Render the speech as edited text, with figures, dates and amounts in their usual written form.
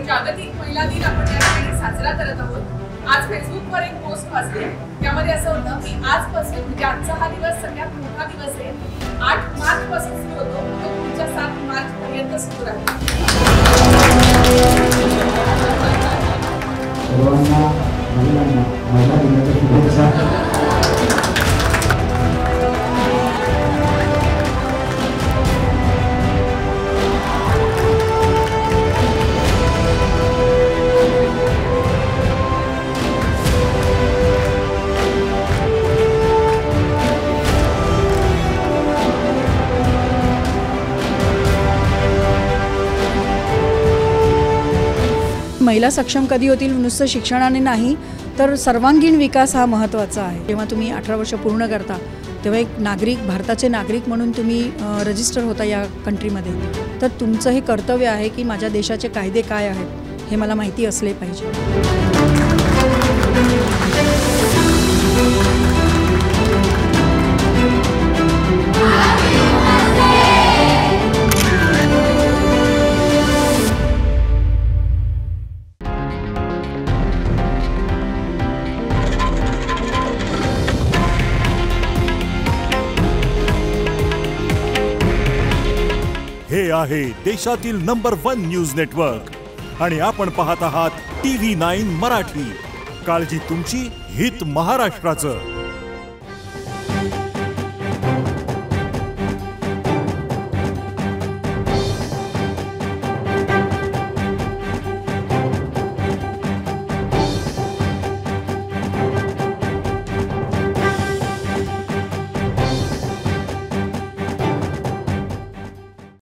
जागतिक महिला दिन आपण या ठिकाणी साजरा करत आहोत। आज फेसबुकवर एक पोस्ट वाचली, त्यामध्ये असं होतं की आजपासून म्हणजे आजचा हा दिवस सगळ्यात मोठा दिवस आहे। 8 मार्च पासून सुरू होतो, तो पुढच्या 7 मार्च पर्यंत सुरू राहील। सर्वांना महिलांना महिला दिनाच्या शुभेच्छा। महिला सक्षम कधी होतील नुसतं शिक्षणाने नाही तर सर्वांगीण विकास हा महत्त्वाचा आहे। जेव्हा तुम्ही 18 वर्ष पूर्ण करता तेव्हा एक नागरिक भारताचे नागरिक म्हणून तुम्ही रजिस्टर होता या कंट्रीमध्ये, तर तुमचं हे कर्तव्य आहे की माझ्या देशाचे कायदे काय आहेत हे मला माहिती असले पाहिजे। हे आहे देशातील नंबर 1 न्यूज नेटवर्क आणि आपण पाहत आहात TV9 मराठी। काळजी तुमची, हित महाराष्ट्राचं।